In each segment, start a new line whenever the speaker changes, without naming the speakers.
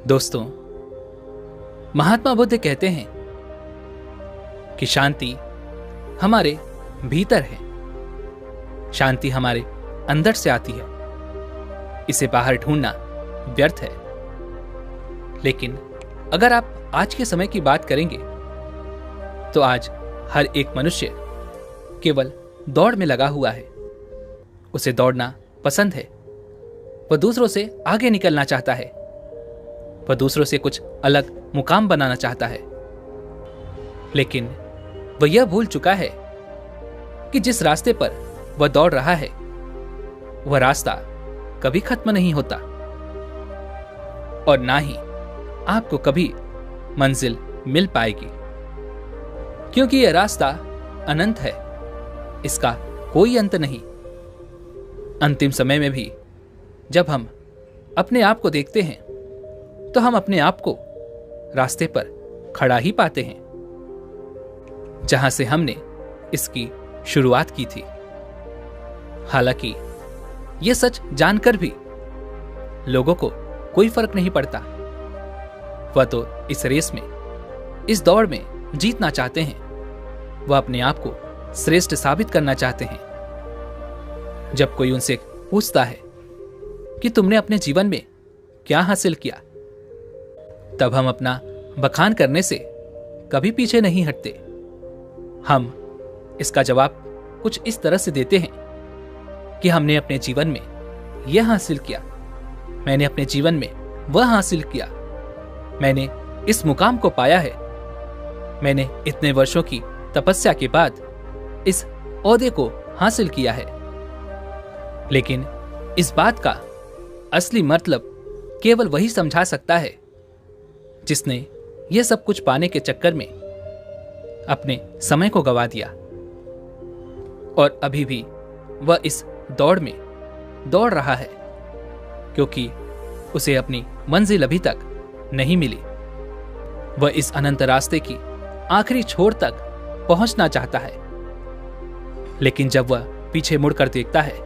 दोस्तों, महात्मा बुद्ध कहते हैं कि शांति हमारे भीतर है। शांति हमारे अंदर से आती है। इसे बाहर ढूंढना व्यर्थ है। लेकिन अगर आप आज के समय की बात करेंगे तो आज हर एक मनुष्य केवल दौड़ में लगा हुआ है। उसे दौड़ना पसंद है। वह दूसरों से आगे निकलना चाहता है। वह दूसरों से कुछ अलग मुकाम बनाना चाहता है। लेकिन वह यह भूल चुका है कि जिस रास्ते पर वह दौड़ रहा है वह रास्ता कभी खत्म नहीं होता और ना ही आपको कभी मंजिल मिल पाएगी, क्योंकि यह रास्ता अनंत है। इसका कोई अंत नहीं। अंतिम समय में भी जब हम अपने आप को देखते हैं तो हम अपने आप को रास्ते पर खड़ा ही पाते हैं, जहां से हमने इसकी शुरुआत की थी। हालांकि यह सच जानकर भी लोगों को कोई फर्क नहीं पड़ता। वह तो इस रेस में, इस दौड़ में जीतना चाहते हैं। वह अपने आप को श्रेष्ठ साबित करना चाहते हैं। जब कोई उनसे पूछता है कि तुमने अपने जीवन में क्या हासिल किया, तब हम अपना बखान करने से कभी पीछे नहीं हटते। हम इसका जवाब कुछ इस तरह से देते हैं कि हमने अपने जीवन में यह हासिल किया, मैंने अपने जीवन में वह हासिल किया, मैंने इस मुकाम को पाया है, मैंने इतने वर्षों की तपस्या के बाद इस ओहदे को हासिल किया है। लेकिन इस बात का असली मतलब केवल वही समझा सकता है जिसने यह सब कुछ पाने के चक्कर में अपने समय को गवा दिया और अभी भी वह इस दौड़ में दौड़ रहा है, क्योंकि उसे अपनी मंजिल अभी तक नहीं मिली। वह इस अनंत रास्ते की आखिरी छोर तक पहुंचना चाहता है। लेकिन जब वह पीछे मुड़कर देखता है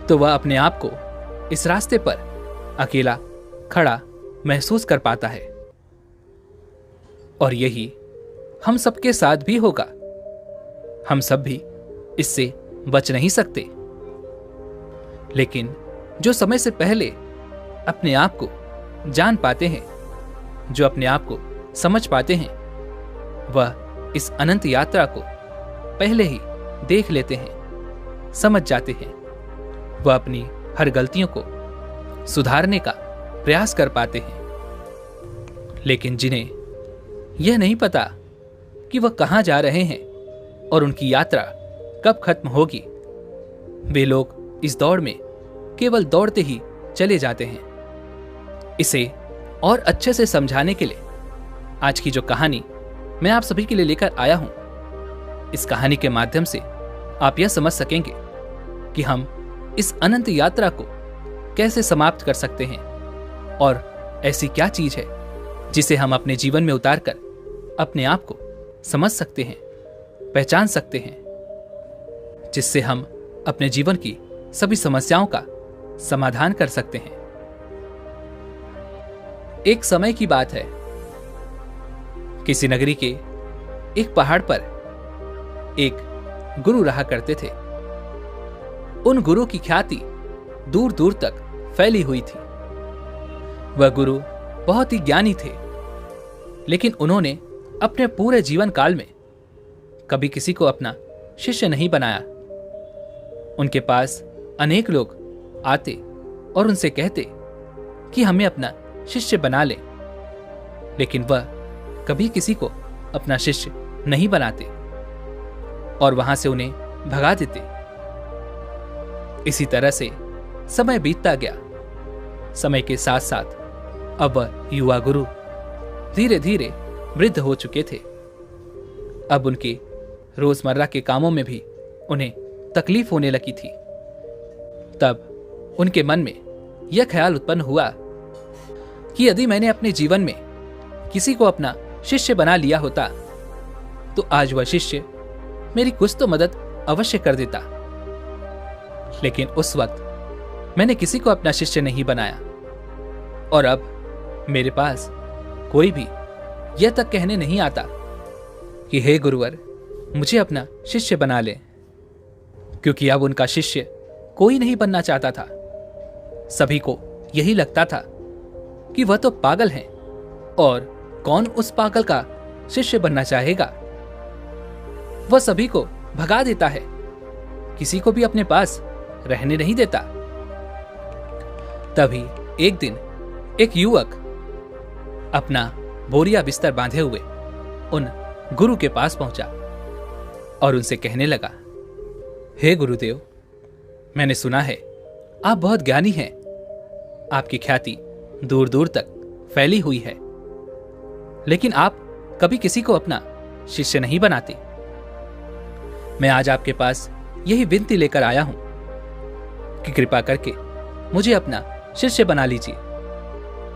तो वह अपने आप को इस रास्ते पर अकेला खड़ा महसूस कर पाता है। और यही हम सबके साथ भी होगा। हम सब भी इससे बच नहीं सकते। लेकिन जो समय से पहले अपने आप को जान पाते हैं, जो अपने आप को समझ पाते हैं, वह इस अनंत यात्रा को पहले ही देख लेते हैं, समझ जाते हैं। वह अपनी हर गलतियों को सुधारने का प्रयास कर पाते हैं। लेकिन जिन्हें यह नहीं पता कि वह कहां जा रहे हैं और उनकी यात्रा कब खत्म होगी, वे लोग इस दौड़ में केवल दौड़ते ही चले जाते हैं। इसे और अच्छे से समझाने के लिए आज की जो कहानी मैं आप सभी के लिए लेकर आया हूं, इस कहानी के माध्यम से आप यह समझ सकेंगे कि हम इस अनंत यात्रा को कैसे समाप्त कर सकते हैं और ऐसी क्या चीज है जिसे हम अपने जीवन में उतारकर अपने आप को समझ सकते हैं, पहचान सकते हैं, जिससे हम अपने जीवन की सभी समस्याओं का समाधान कर सकते हैं। एक समय की बात है। किसी नगरी के एक पहाड़ पर एक गुरु रहा करते थे। उन गुरु की ख्याति दूर दूर तक फैली हुई थी। वह गुरु बहुत ही ज्ञानी थे, लेकिन उन्होंने अपने पूरे जीवन काल में कभी किसी को अपना शिष्य नहीं बनाया। उनके पास अनेक लोग आते और उनसे कहते कि हमें अपना शिष्य बना ले, लेकिन वह कभी किसी को अपना शिष्य नहीं बनाते और वहां से उन्हें भगा देते। इसी तरह से समय बीतता गया। समय के साथ साथ अब वह युवा गुरु धीरे धीरे वृद्ध हो चुके थे। अब उनके रोजमर्रा के कामों में भी उन्हें तकलीफ होने लगी थी। तब उनके मन में यह ख्याल उत्पन्न हुआ कि यदि मैंने अपने जीवन में किसी को अपना शिष्य बना लिया होता तो आज वह शिष्य मेरी कुछ तो मदद अवश्य कर देता। लेकिन उस वक्त मैंने किसी को अपना शिष्य नहीं बनाया और अब मेरे पास कोई भी यह तक कहने नहीं आता कि हे गुरुवर, मुझे अपना शिष्य बना ले, क्योंकि अब उनका शिष्य कोई नहीं बनना चाहता था। सभी को यही लगता था कि वह तो पागल हैं, और कौन उस पागल का शिष्य बनना चाहेगा। वह सभी को भगा देता है, किसी को भी अपने पास रहने नहीं देता। तभी एक दिन एक युवक अपना बोरिया बिस्तर बांधे हुए उन गुरु के पास पहुंचा और उनसे कहने लगा, हे गुरुदेव, मैंने सुना है आप बहुत ज्ञानी हैं। आपकी ख्याति दूर दूर तक फैली हुई है, लेकिन आप कभी किसी को अपना शिष्य नहीं बनाते। मैं आज आपके पास यही विनती लेकर आया हूं कि कृपा करके मुझे अपना शिष्य बना लीजिए।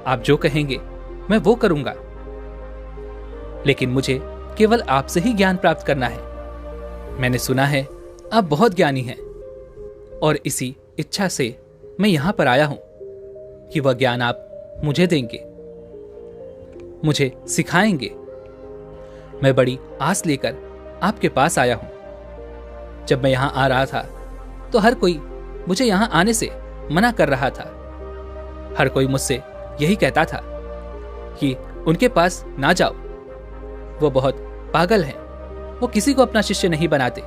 आप जो कहेंगे मैं वो करूंगा, लेकिन मुझे केवल आपसे ही ज्ञान प्राप्त करना है। मैंने सुना है आप बहुत ज्ञानी हैं, और इसी इच्छा से मैं यहां पर आया हूं कि वह ज्ञान आप मुझे देंगे, मुझे सिखाएंगे। मैं बड़ी आस लेकर आपके पास आया हूं। जब मैं यहां आ रहा था तो हर कोई मुझे यहां आने से मना कर रहा था। हर कोई मुझसे यही कहता था कि उनके पास ना जाओ, वो बहुत पागल हैं, वो किसी को अपना शिष्य नहीं बनाते।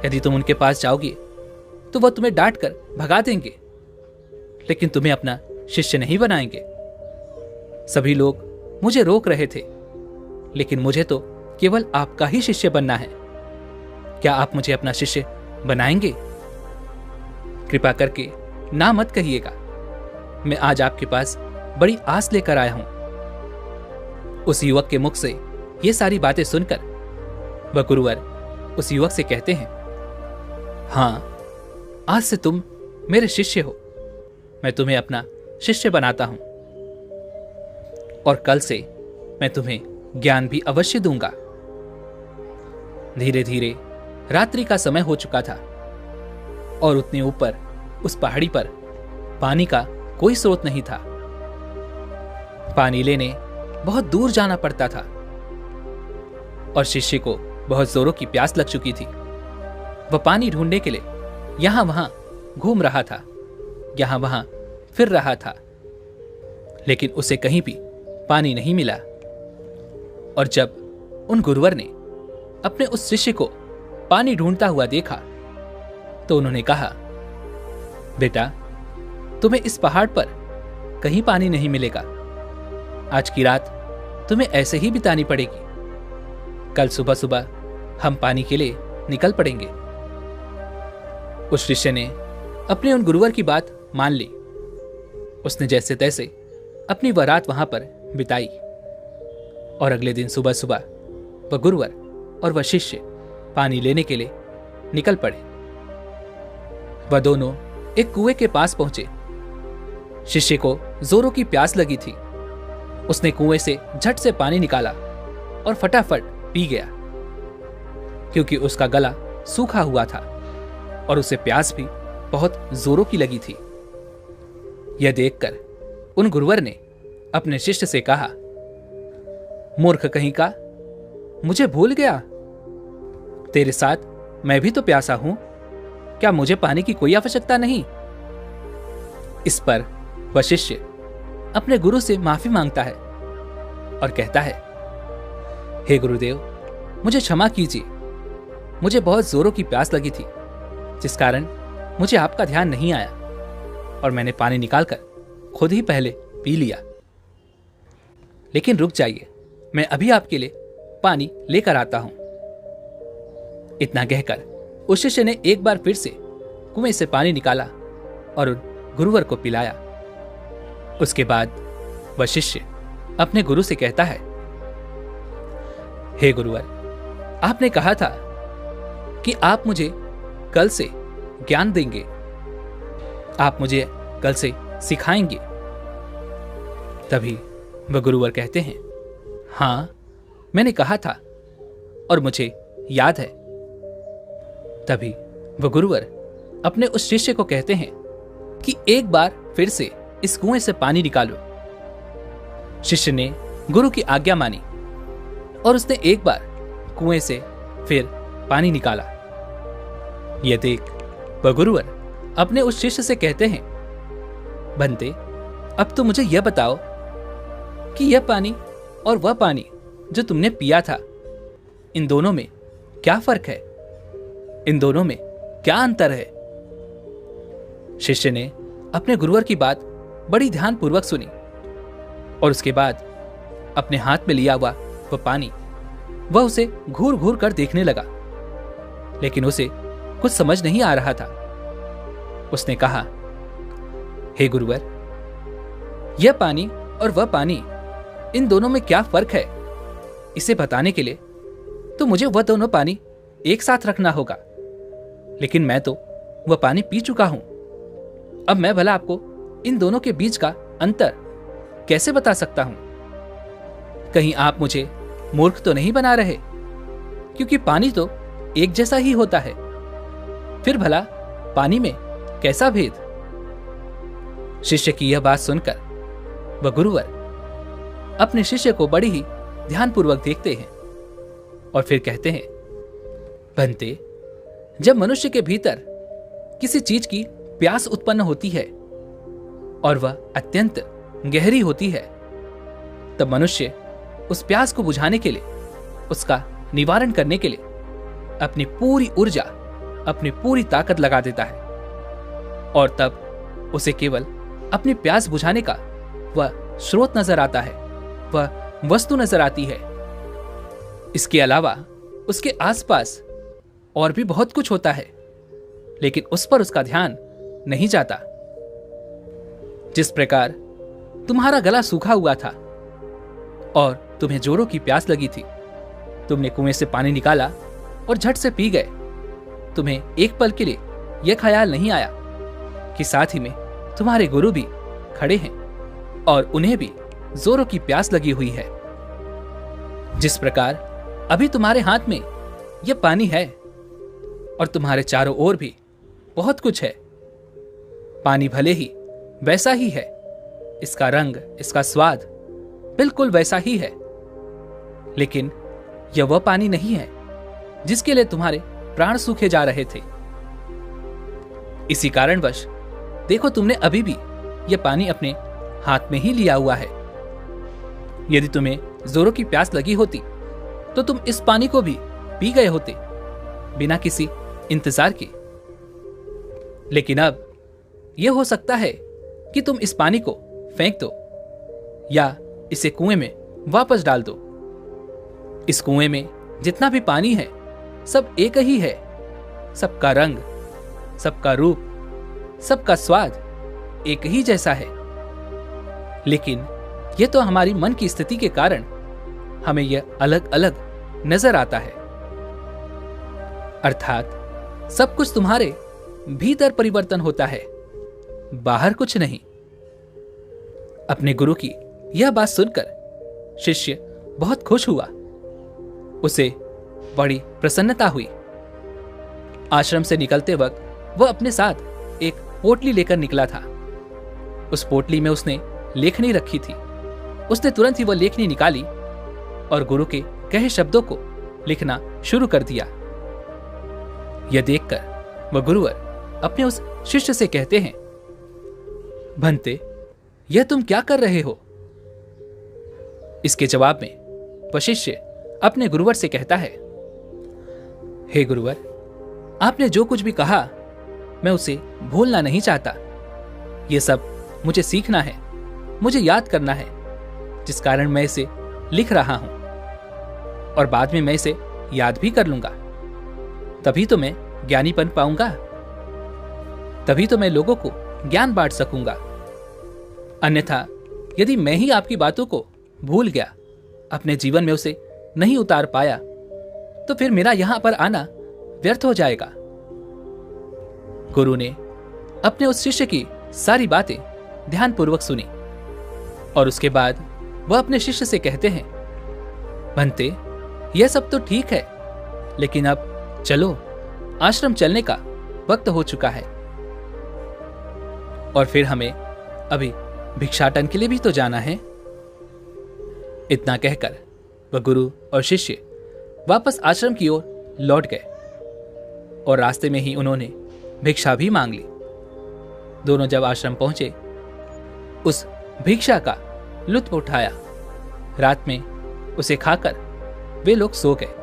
यदि तुम उनके पास जाओगे तो वह तुम्हें डांट कर भगा देंगे, लेकिन तुम्हें अपना शिष्य नहीं बनाएंगे। सभी लोग मुझे रोक रहे थे, लेकिन मुझे तो केवल आपका ही शिष्य बनना है। क्या आप मुझे अपना शिष्य बनाएंगे? कृपा करके ना मत कहिएगा। मैं आज आपके पास बड़ी आस लेकर आया हूं। उस युवक के मुख से ये सारी बातें सुनकर वह गुरुवर उस युवक से कहते हैं, हां, आज से तुम मेरे शिष्य हो। मैं तुम्हें अपना शिष्य बनाता हूं, और कल से मैं तुम्हें ज्ञान भी अवश्य दूंगा। धीरे धीरे रात्रि का समय हो चुका था, और उतने ऊपर उस पहाड़ी पर पानी का कोई स्रोत नहीं था। पानी लेने बहुत दूर जाना पड़ता था, और शिष्य को बहुत जोरों की प्यास लग चुकी थी। वह पानी ढूंढने के लिए यहां वहां घूम रहा था, यहां वहां फिर रहा था, लेकिन उसे कहीं भी पानी नहीं मिला। और जब उन गुरुवर ने अपने उस शिष्य को पानी ढूंढता हुआ देखा तो उन्होंने कहा, बेटा, तुम्हें इस पहाड़ पर कहीं पानी नहीं मिलेगा। आज की रात तुम्हें ऐसे ही बितानी पड़ेगी। कल सुबह सुबह हम पानी के लिए निकल पड़ेंगे। उस शिष्य ने अपने उन गुरुवर की बात मान ली। उसने जैसे तैसे अपनी वह रात वहां पर बिताई, और अगले दिन सुबह सुबह वह गुरुवर और वह शिष्य पानी लेने के लिए निकल पड़े। वह दोनों एक कुएं के पास पहुंचे। शिष्य को जोरों की प्यास लगी थी। उसने कुएं से झट से पानी निकाला और फटाफट पी गया, क्योंकि उसका गला सूखा हुआ था और उसे प्यास भी बहुत जोरों की लगी थी। यह देखकर उन गुरुवर ने अपने शिष्य से कहा, मूर्ख कहीं का, मुझे भूल गया? तेरे साथ मैं भी तो प्यासा हूं। क्या मुझे पानी की कोई आवश्यकता नहीं? इस पर वह शिष्य अपने गुरु से माफी मांगता है और कहता है, हे गुरुदेव, मुझे क्षमा कीजिए। मुझे बहुत जोरों की प्यास लगी थी, जिस कारण मुझे आपका ध्यान नहीं आया, और मैंने पानी निकालकर खुद ही पहले पी लिया। लेकिन रुक जाइए, मैं अभी आपके लिए पानी लेकर आता हूं। इतना कहकर उस शिष्य ने एक बार फिर से कुएं से पानी निकाला और उन गुरुवर को पिलाया। उसके बाद वह शिष्य अपने गुरु से कहता है, हे गुरुवर, आपने कहा था कि आप मुझे कल से ज्ञान देंगे, आप मुझे कल से सिखाएंगे। तभी वह गुरुवर कहते हैं, हां, मैंने कहा था और मुझे याद है। तभी वह गुरुवर अपने उस शिष्य को कहते हैं कि एक बार फिर से इस कुएं से पानी निकालो। शिष्य ने गुरु की आज्ञा मानी और उसने एक बार कुएं से फिर पानी निकाला। यह देख वह गुरुवर अपने उस शिष्य से कहते हैं, बंते, अब तो मुझे यह बताओ कि यह पानी और वह पानी जो तुमने पिया था, इन दोनों में क्या फर्क है? इन दोनों में क्या अंतर है? शिष्य ने अपने गुरुवर की बात बड़ी ध्यानपूर्वक सुनी और उसके बाद अपने हाथ में लिया हुआ वह पानी वह उसे घूर घूर कर देखने लगा, लेकिन उसे कुछ समझ नहीं आ रहा था। उसने कहा, हे गुरुवर, यह पानी और वह पानी, इन दोनों में क्या फर्क है? इसे बताने के लिए तो मुझे वह दोनों पानी एक साथ रखना होगा, लेकिन मैं तो वह पानी पी चुका हूं। अब मैं भला आपको इन दोनों के बीच का अंतर कैसे बता सकता हूं? कहीं आप मुझे मूर्ख तो नहीं बना रहे? क्योंकि पानी तो एक जैसा ही होता है। फिर भला पानी में कैसा भेद? शिष्य की यह बात सुनकर वह गुरुवर अपने शिष्य को बड़ी ही ध्यानपूर्वक देखते हैं और फिर कहते हैं, बंते, जब मनुष्य के भीतर किसी चीज की प्यास उत्पन्न होती है और वह अत्यंत गहरी होती है, तब मनुष्य उस प्यास को बुझाने के लिए, उसका निवारण करने के लिए अपनी पूरी ऊर्जा, अपनी पूरी ताकत लगा देता है और तब उसे केवल अपनी प्यास बुझाने का वह स्रोत नजर आता है, वह वस्तु नजर आती है। इसके अलावा उसके आसपास और भी बहुत कुछ होता है, लेकिन उस पर उसका ध्यान नहीं जाता। जिस प्रकार तुम्हारा गला सूखा हुआ था और तुम्हें जोरों की प्यास लगी थी, तुमने कुएं से पानी निकाला और झट से पी गए। तुम्हें एक पल के लिए यह ख्याल नहीं आया कि साथ ही में तुम्हारे गुरु भी खड़े हैं और उन्हें भी जोरों की प्यास लगी हुई है। जिस प्रकार अभी तुम्हारे हाथ में यह पानी है और तुम्हारे चारों ओर भी बहुत कुछ है, पानी भले ही वैसा ही है, इसका रंग, इसका स्वाद बिल्कुल वैसा ही है, लेकिन यह वह पानी नहीं है जिसके लिए तुम्हारे प्राण सूखे जा रहे थे। इसी कारणवश देखो, तुमने अभी भी यह पानी अपने हाथ में ही लिया हुआ है। यदि तुम्हें जोरों की प्यास लगी होती तो तुम इस पानी को भी पी गए होते बिना किसी इंतजार के। लेकिन अब यह हो सकता है कि तुम इस पानी को फेंक दो या इसे कुएं में वापस डाल दो। इस कुएं में जितना भी पानी है सब एक ही है, सबका रंग, सबका रूप, सबका स्वाद एक ही जैसा है, लेकिन यह तो हमारी मन की स्थिति के कारण हमें यह अलग अलग नजर आता है। अर्थात सब कुछ तुम्हारे भीतर परिवर्तन होता है, बाहर कुछ नहीं। अपने गुरु की यह बात सुनकर शिष्य बहुत खुश हुआ, उसे बड़ी प्रसन्नता हुई। आश्रम से निकलते वक्त वह अपने साथ एक पोटली लेकर निकला था। उस पोटली में उसने लेखनी रखी थी। उसने तुरंत ही वह लेखनी निकाली और गुरु के कहे शब्दों को लिखना शुरू कर दिया। यह देखकर वह गुरुवर अपने उस शिष्य से कहते हैं, भंते, यह तुम क्या कर रहे हो? इसके जवाब में वह शिष्य अपने गुरुवर से कहता है, हे गुरुवर, आपने जो कुछ भी कहा मैं उसे भूलना नहीं चाहता। यह सब मुझे सीखना है, मुझे याद करना है, जिस कारण मैं इसे लिख रहा हूं और बाद में मैं इसे याद भी कर लूंगा। तभी तो मैं ज्ञानी बन पाऊंगा, तभी तो मैं लोगों को ज्ञान बांट सकूंगा। अन्यथा यदि मैं ही आपकी बातों को भूल गया, अपने जीवन में उसे नहीं उतार पाया, तो फिर मेरा यहां पर आना व्यर्थ हो जाएगा। गुरु ने अपने उस शिष्य की सारी बातें ध्यानपूर्वक सुनी और उसके बाद वह अपने शिष्य से कहते हैं, भंते, यह सब तो ठीक है, लेकिन अब चलो, आश्रम चलने का वक्त हो चुका है और फिर हमें अभी भिक्षाटन के लिए भी तो जाना है। इतना कहकर वह गुरु और शिष्य वापस आश्रम की ओर लौट गए और रास्ते में ही उन्होंने भिक्षा भी मांग ली। दोनों जब आश्रम पहुंचे, उस भिक्षा का लुत्फ उठाया। रात में उसे खाकर वे लोग सो गए।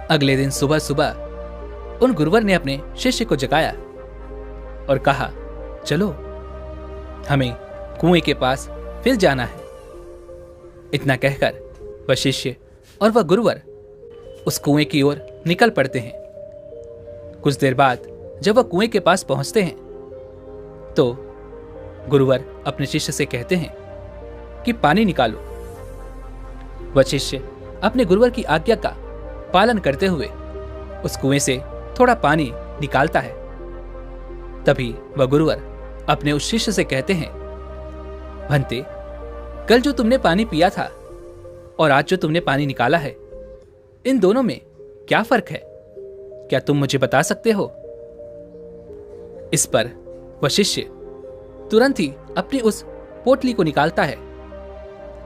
अगले दिन सुबह सुबह उन गुरुवर ने अपने शिष्य को जगाया और कहा, चलो हमें कुएं के पास फिर जाना है। इतना कहकर वह शिष्य और वह गुरुवर उस कुएं की ओर निकल पड़ते हैं। कुछ देर बाद जब वह कुएं के पास पहुंचते हैं तो गुरुवर अपने शिष्य से कहते हैं कि पानी निकालो। वह शिष्य अपने गुरुवर की आज्ञा का पालन करते हुए उस कुएं से थोड़ा पानी निकालता है। तभी वह गुरुवर अपने उस शिष्य से कहते हैं, भंते, कल जो तुमने पानी पिया था और आज जो तुमने पानी निकाला है, इन दोनों में क्या फर्क है? क्या तुम मुझे बता सकते हो? इस पर वह शिष्य तुरंत ही अपनी उस पोटली को निकालता है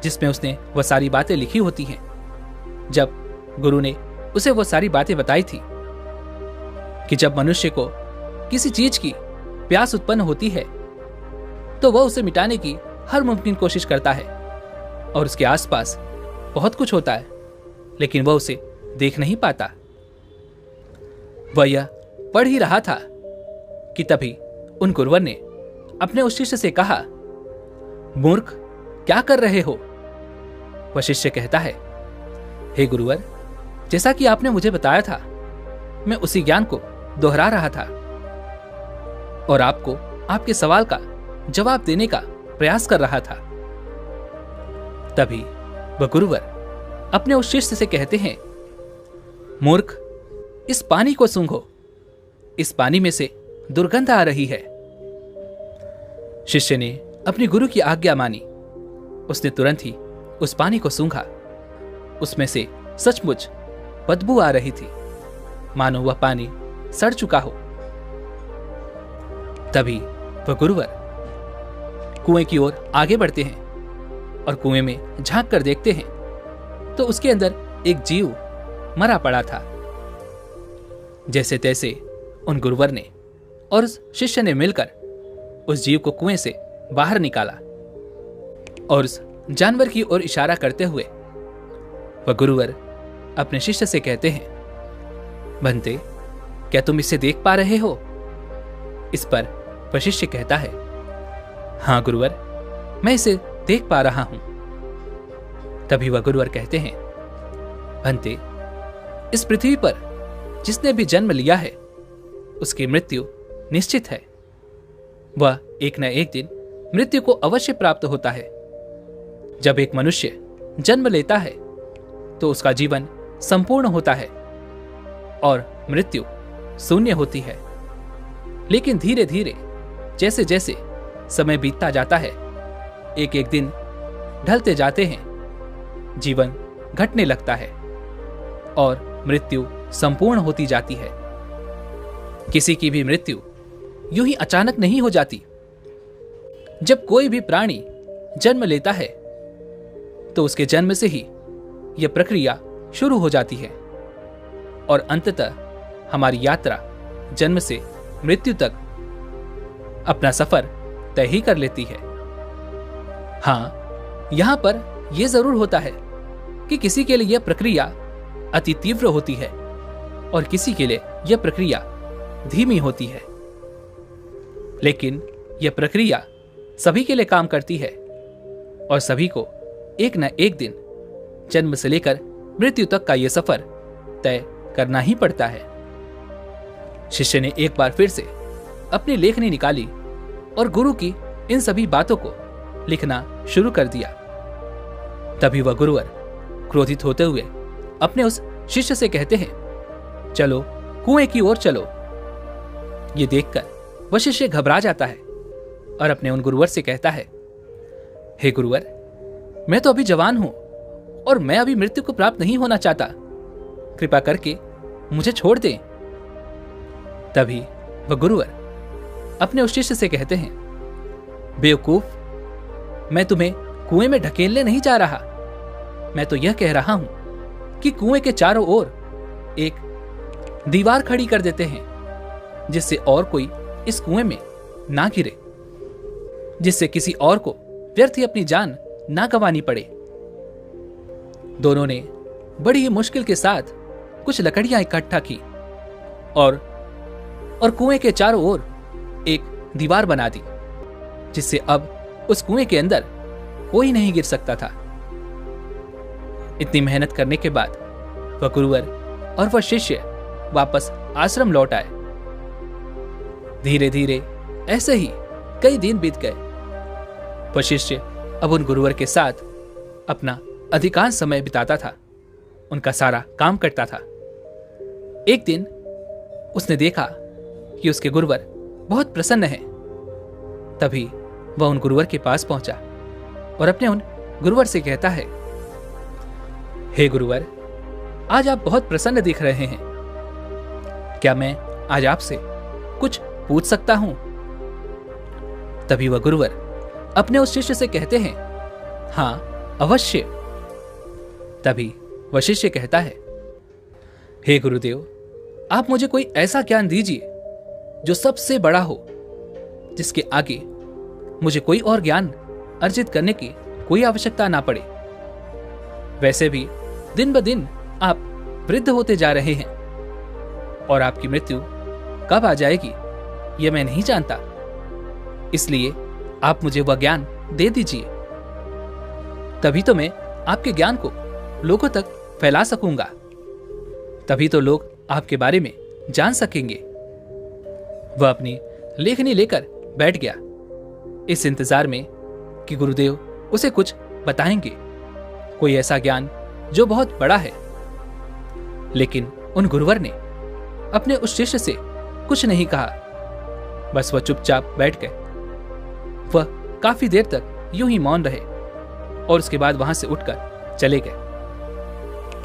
जिसमें उसने वह सारी बातें लिखी होती हैं। जब गुरु ने उसे वो सारी बातें बताई थी कि जब मनुष्य को किसी चीज की प्यास उत्पन्न होती है तो वह उसे मिटाने की हर मुमकिन कोशिश करता है और उसके आसपास बहुत कुछ होता है, लेकिन वह उसे देख नहीं पाता। वह यह पढ़ ही रहा था कि तभी उन गुरुवर ने अपने उस शिष्य से कहा, मूर्ख, क्या कर रहे हो? वह शिष्य कहता है, हे गुरुवर, जैसा कि आपने मुझे बताया था, मैं उसी ज्ञान को दोहरा रहा था और आपको आपके सवाल का जवाब देने का प्रयास कर रहा था। तभी वह गुरुवर अपने उस शिष्य से कहते हैं, मूर्ख, इस पानी को सूंघो, इस पानी में से दुर्गंध आ रही है। शिष्य ने अपनी गुरु की आज्ञा मानी। उसने तुरंत ही उस पानी को सूंघा। उसमें से सचमुच बदबू आ रही थी, मानो वह पानी सड़ चुका हो। तभी वह गुरुवर कुएं की ओर आगे बढ़ते हैं और कुएं में झांक कर देखते हैं तो उसके अंदर एक जीव मरा पड़ा था। जैसे तैसे उन गुरुवर ने और उस शिष्य ने मिलकर उस जीव को कुएं से बाहर निकाला और उस जानवर की ओर इशारा करते हुए वह गुरुवर अपने शिष्य से कहते हैं, बंते, क्या तुम इसे देख पा रहे हो? इस पर वह शिष्य कहता है, हाँ गुरुवर, मैं इसे देख पा रहा हूं। तभी वह गुरुवर कहते हैं, बंते, इस पृथ्वी पर जिसने भी जन्म लिया है उसकी मृत्यु निश्चित है। वह एक न एक दिन मृत्यु को अवश्य प्राप्त होता है। जब एक मनुष्य जन्म लेता है तो उसका जीवन संपूर्ण होता है और मृत्यु शून्य होती है। लेकिन धीरे धीरे जैसे जैसे समय बीतता जाता है, एक एक दिन ढलते जाते हैं, जीवन घटने लगता है और मृत्यु संपूर्ण होती जाती है। किसी की भी मृत्यु यूं ही अचानक नहीं हो जाती। जब कोई भी प्राणी जन्म लेता है तो उसके जन्म से ही यह प्रक्रिया शुरू हो जाती है और अंततः हमारी यात्रा जन्म से मृत्यु तक अपना सफर तय ही कर लेती है। हां, यहां पर यह जरूर होता है कि किसी के लिए यह प्रक्रिया अति तीव्र होती है और किसी के लिए यह प्रक्रिया धीमी होती है, लेकिन यह प्रक्रिया सभी के लिए काम करती है और सभी को एक न एक दिन जन्म से लेकर मृत्यु तक का यह सफर तय करना ही पड़ता है। शिष्य ने एक बार फिर से अपनी लेखनी निकाली और गुरु की इन सभी बातों को लिखना शुरू कर दिया। तभी वह गुरुवर क्रोधित होते हुए अपने उस शिष्य से कहते हैं, चलो कुएं की ओर चलो। ये देखकर वह शिष्य घबरा जाता है और अपने उन गुरुवर से कहता है, हे गुरुवर, मैं तो अभी जवान हूं और मैं अभी मृत्यु को प्राप्त नहीं होना चाहता, कृपा करके मुझे छोड़ दें। तभी वह गुरुवर अपने उस शिष्य से कहते हैं, बेवकूफ, मैं तुम्हें कुएं में ढकेलने नहीं जा रहा। मैं तो यह कह रहा हूं कि कुएं के चारों ओर एक दीवार खड़ी कर देते हैं, जिससे और कोई इस कुएं में ना गिरे, जिससे किसी और को व्यर्थ ही अपनी जान ना गंवानी पड़े। दोनों ने बड़ी ही मुश्किल के साथ कुछ लकड़ियां इकट्ठा की और कुएं के चारों ओर एक दीवार बना दी, जिससे अब उस कुएं के अंदर कोई नहीं गिर सकता था। इतनी मेहनत करने के बाद वह गुरुवर और वह शिष्य वापस आश्रम लौट आए। धीरे धीरे ऐसे ही कई दिन बीत गए। वह शिष्य अब उन गुरुवर के साथ अपना अधिकांश समय बिताता था, उनका सारा काम करता था। एक दिन उसने देखा कि उसके गुरुवर बहुत प्रसन्न हैं। तभी वह उन गुरुवर के पास पहुंचा और अपने उन गुरुवर से कहता है, हे गुरुवर, आज आप बहुत प्रसन्न दिख रहे हैं। क्या मैं आज आपसे कुछ पूछ सकता हूं? तभी वह गुरुवर अपने उस शिष्य से कहते हैं, हां अवश्य। तभी वह शिष्य कहता है, हे गुरुदेव, आप मुझे कोई ऐसा ज्ञान दीजिए जो सबसे बड़ा हो, जिसके आगे मुझे कोई और ज्ञान अर्जित करने की कोई आवश्यकता ना पड़े। वैसे भी दिन ब दिन आप वृद्ध होते जा रहे हैं और आपकी मृत्यु कब आ जाएगी यह मैं नहीं जानता, इसलिए आप मुझे वह ज्ञान दे दीजिए। तभी तो मैं आपके ज्ञान को लोगों तक फैला सकूंगा, तभी तो लोग आपके बारे में जान सकेंगे। वह अपनी लेखनी लेकर बैठ गया, इस इंतजार में कि गुरुदेव उसे कुछ बताएंगे, कोई ऐसा ज्ञान जो बहुत बड़ा है। लेकिन उन गुरुवर ने अपने उस शिष्य से कुछ नहीं कहा, बस वह चुपचाप बैठ गए। वह काफी देर तक यूं ही मौन रहे और उसके बाद वहां से उठकर चले गए।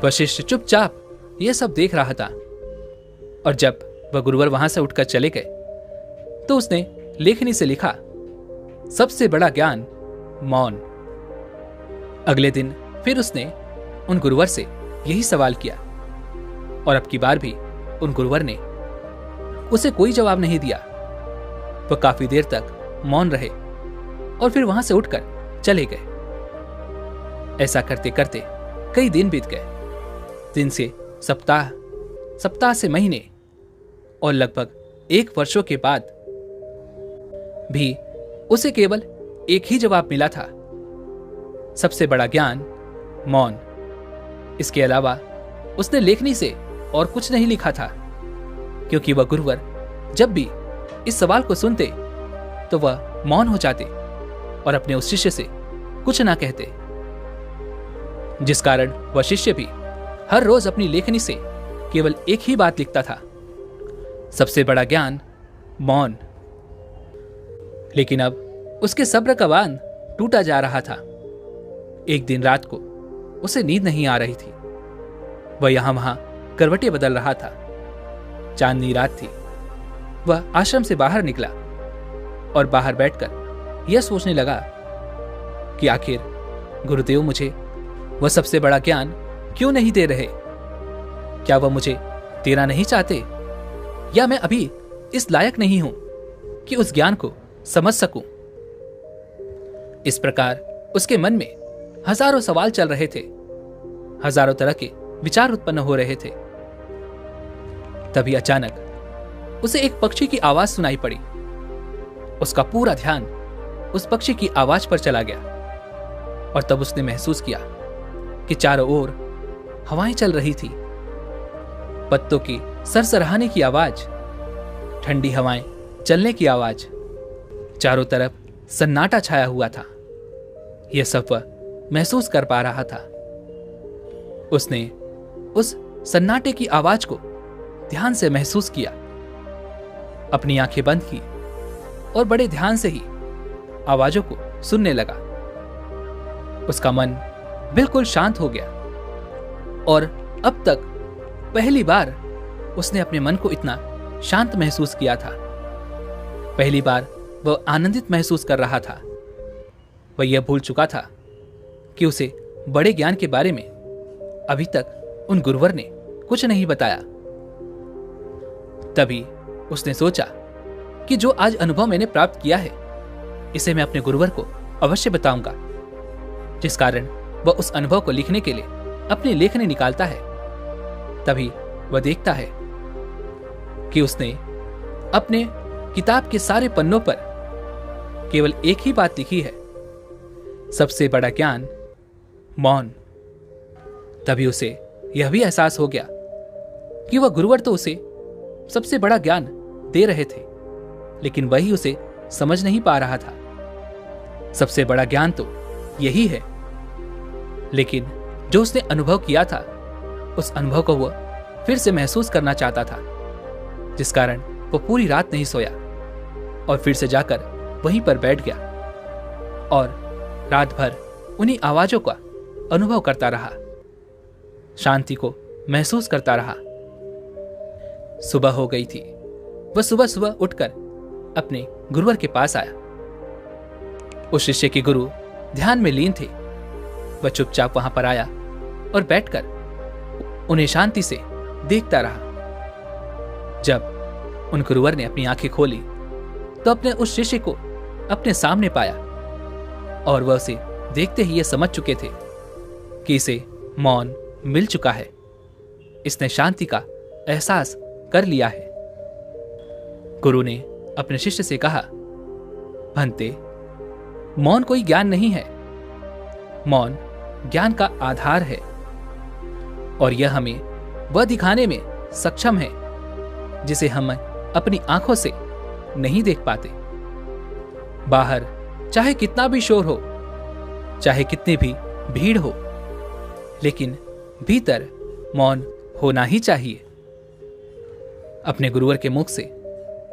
वह शिष्य चुपचाप यह सब देख रहा था और जब वह गुरुवर वहां से उठकर चले गए तो उसने लेखनी से लिखा, सबसे बड़ा ज्ञान मौन। अगले दिन फिर उसने उन गुरुवर से यही सवाल किया और अब की बार भी उन गुरुवर ने उसे कोई जवाब नहीं दिया। वह काफी देर तक मौन रहे और फिर वहां से उठकर चले गए। ऐसा करते करते कई दिन बीत गए। दिन से सप्ताह, सप्ताह से महीने और लगभग 1 वर्षों के बाद भी उसे केवल एक ही जवाब मिला था, सबसे बड़ा ज्ञान मौन। इसके अलावा उसने लेखनी से और कुछ नहीं लिखा था, क्योंकि वह गुरुवर जब भी इस सवाल को सुनते तो वह मौन हो जाते और अपने उस शिष्य से कुछ ना कहते, जिस कारण वह शिष्य भी हर रोज अपनी लेखनी से केवल एक ही बात लिखता था, सबसे बड़ा ज्ञान मौन। लेकिन अब उसके सब्र का बांध टूटा जा रहा था। एक दिन रात को उसे नींद नहीं आ रही थी। वह यहां वहां करवटें बदल रहा था। चांदनी रात थी। वह आश्रम से बाहर निकला और बाहर बैठकर यह सोचने लगा कि आखिर गुरुदेव मुझे वह सबसे बड़ा ज्ञान क्यों नहीं दे रहे? क्या वह मुझे देना नहीं चाहते, या मैं अभी इस लायक नहीं हूं कि उस ज्ञान को समझ सकूं? इस प्रकार उसके मन में हजारों सवाल चल रहे थे, हजारों तरह के विचार उत्पन्न हो रहे थे। तभी अचानक उसे एक पक्षी की आवाज सुनाई पड़ी। उसका पूरा ध्यान उस पक्षी की आवाज पर चला गया और तब उसने महसूस किया कि चारों ओर हवाएं चल रही थी। पत्तों की सरसराहने की आवाज, ठंडी हवाएं चलने की आवाज, चारों तरफ सन्नाटा छाया हुआ था। यह सब वह महसूस कर पा रहा था। उसने उस सन्नाटे की आवाज को ध्यान से महसूस किया, अपनी आंखें बंद की और बड़े ध्यान से ही आवाजों को सुनने लगा। उसका मन बिल्कुल शांत हो गया और अब तक पहली बार उसने अपने मन को इतना शांत महसूस किया था। पहली बार वह आनंदित महसूस कर रहा था। वह यह भूल चुका था कि उसे बड़े ज्ञान के बारे में अभी तक उन गुरुवर ने कुछ नहीं बताया। तभी उसने सोचा कि जो आज अनुभव मैंने प्राप्त किया है, इसे मैं अपने गुरुवर को अवश्य बताऊंगा, जिस कारण वह उस अनुभव को लिखने के लिए अपनी लेखनी निकालता है। तभी वह देखता है कि उसने अपने किताब के सारे पन्नों पर केवल एक ही बात लिखी है, सबसे बड़ा ज्ञान मौन। तभी उसे यह भी एहसास हो गया कि वह गुरुवर तो उसे सबसे बड़ा ज्ञान दे रहे थे, लेकिन वही उसे समझ नहीं पा रहा था। सबसे बड़ा ज्ञान तो यही है, लेकिन जो उसने अनुभव किया था, उस अनुभव को वह फिर से महसूस करना चाहता था, जिस कारण वह पूरी रात नहीं सोया और फिर से जाकर वहीं पर बैठ गया और रात भर उन्हीं आवाजों का अनुभव करता रहा, शांति को महसूस करता रहा। सुबह हो गई थी। वह सुबह सुबह उठकर अपने गुरुवर के पास आया। उस शिष्य के गुरु ध्यान में लीन थे। वह चुपचाप वहां पर आया और बैठकर उन्हें शांति से देखता रहा। जब उन गुरुवर ने अपनी आंखें खोली तो अपने उस शिष्य को अपने सामने पाया और वह उसे देखते ही यह समझ चुके थे कि इसे मौन मिल चुका है, इसने शांति का एहसास कर लिया है। गुरु ने अपने शिष्य से कहा, भंते, मौन कोई ज्ञान नहीं है, मौन ज्ञान का आधार है और यह हमें वह दिखाने में सक्षम है जिसे हम अपनी आंखों से नहीं देख पाते। बाहर चाहे कितना भी शोर हो, चाहे कितनी भी भीड़ हो, लेकिन भीतर मौन होना ही चाहिए। अपने गुरुवर के मुख से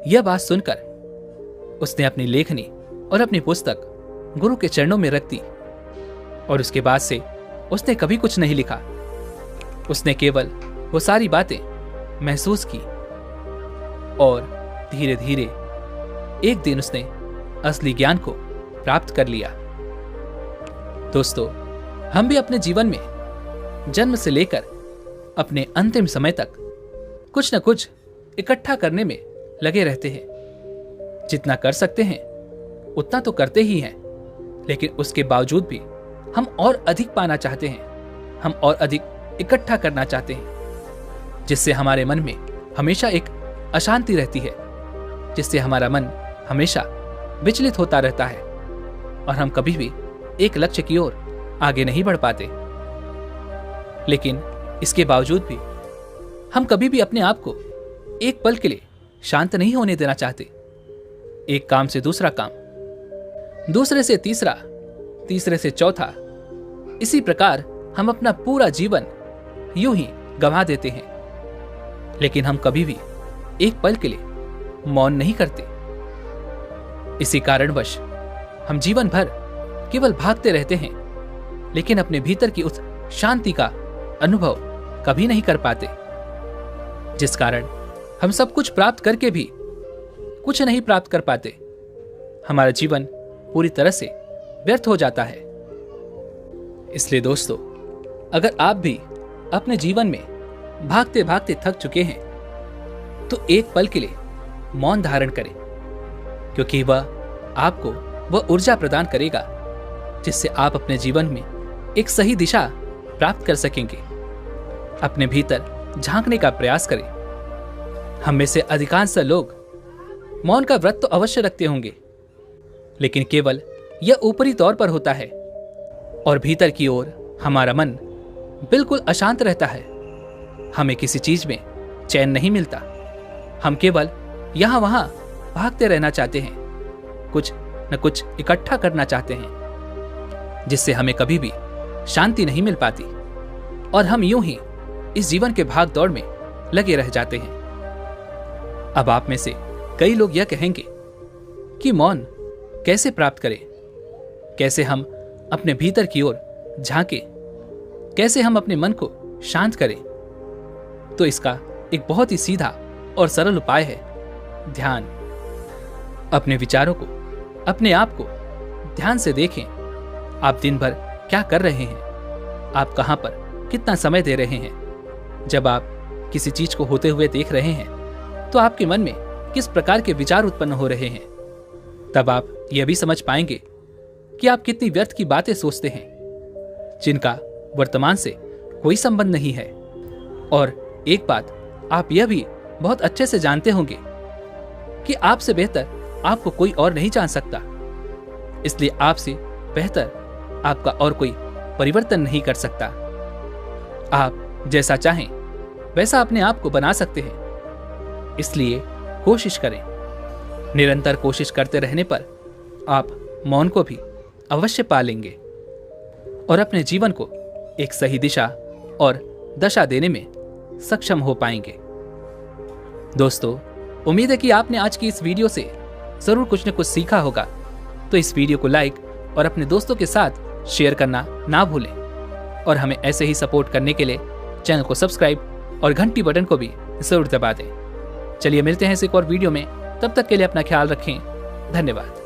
यह बात सुनकर उसने अपनी लेखनी और अपनी पुस्तक गुरु के चरणों में रख दी और उसके बाद से उसने कभी कुछ नहीं लिखा। उसने केवल वो सारी बातें महसूस की और धीरे धीरे एक दिन उसने असली ज्ञान को प्राप्त कर लिया। दोस्तों, हम भी अपने जीवन में जन्म से लेकर अपने अंतिम समय तक कुछ न कुछ इकट्ठा करने में लगे रहते हैं। जितना कर सकते हैं उतना तो करते ही हैं, लेकिन उसके बावजूद भी हम और अधिक पाना चाहते हैं, हम और अधिक इकट्ठा करना चाहते हैं, जिससे हमारे मन में हमेशा एक अशांति रहती है, जिससे हमारा मन हमेशा विचलित होता रहता है और हम कभी भी एक लक्ष्य की ओर आगे नहीं बढ़ पाते। लेकिन इसके बावजूद भी हम कभी भी अपने आप को एक पल के लिए शांत नहीं होने देना चाहते। एक काम से दूसरा काम, दूसरे से तीसरा, तीसरे से चौथा, इसी प्रकार हम अपना पूरा जीवन यूं ही गंवा देते हैं, लेकिन हम कभी भी एक पल के लिए मौन नहीं करते। इसी कारणवश हम जीवन भर केवल भागते रहते हैं, लेकिन अपने भीतर की उस शांति का अनुभव कभी नहीं कर पाते, जिस कारण हम सब कुछ प्राप्त करके भी कुछ नहीं प्राप्त कर पाते। हमारा जीवन पूरी तरह से व्यर्थ हो जाता है। इसलिए दोस्तों, अगर आप भी अपने जीवन में भागते भागते थक चुके हैं, तो एक पल के लिए मौन धारण करें, क्योंकि वह आपको वह ऊर्जा प्रदान करेगा जिससे आप अपने जीवन में एक सही दिशा प्राप्त कर सकेंगे। अपने भीतर झांकने का प्रयास करें। हम में से अधिकांश लोग मौन का व्रत तो अवश्य रखते होंगे, लेकिन केवल यह ऊपरी तौर पर होता है और भीतर की ओर हमारा मन बिल्कुल अशांत रहता है। हमें किसी चीज में चैन नहीं मिलता। हम केवल यहां वहां भागते रहना चाहते हैं, कुछ न कुछ इकट्ठा करना चाहते हैं, जिससे हमें कभी भी शांति नहीं मिल पाती और हम यूं ही इस जीवन के भाग दौड़ में लगे रह जाते हैं। अब आप में से कई लोग यह कहेंगे कि मौन कैसे प्राप्त करें, कैसे हम अपने भीतर की ओर झांकें, कैसे हम अपने मन को शांत करें। तो इसका एक बहुत ही सीधा और सरल उपाय है ध्यान। अपने विचारों को, अपने आप को ध्यान से देखें। आप दिन भर क्या कर रहे हैं, आप कहां पर कितना समय दे रहे हैं। जब आप किसी चीज को होते हुए देख रहे हैं तो आपके मन में किस प्रकार के विचार उत्पन्न हो रहे हैं। तब आप यह भी समझ पाएंगे कि आप कितनी व्यर्थ की बातें सोचते हैं जिनका वर्तमान से कोई संबंध नहीं है। और एक बात आप यह भी बहुत अच्छे से जानते होंगे कि आपसे बेहतर आपको कोई और नहीं जान सकता, इसलिए आपसे बेहतर आपका और कोई परिवर्तन नहीं कर सकता। आप जैसा चाहें वैसा अपने आप को बना सकते हैं, इसलिए कोशिश करें। निरंतर कोशिश करते रहने पर आप मौन को भी अवश्य पा लेंगे और अपने जीवन को एक सही दिशा और दशा देने में सक्षम हो पाएंगे। दोस्तों, उम्मीद है कि आपने आज की इस वीडियो से जरूर कुछ न कुछ सीखा होगा। तो इस वीडियो को लाइक और अपने दोस्तों के साथ शेयर करना ना भूलें और हमें ऐसे ही सपोर्ट करने के लिए चैनल को सब्सक्राइब और घंटी बटन को भी जरूर दबा दें। चलिए मिलते हैं इस एक और वीडियो में, तब तक के लिए अपना ख्याल रखें। धन्यवाद।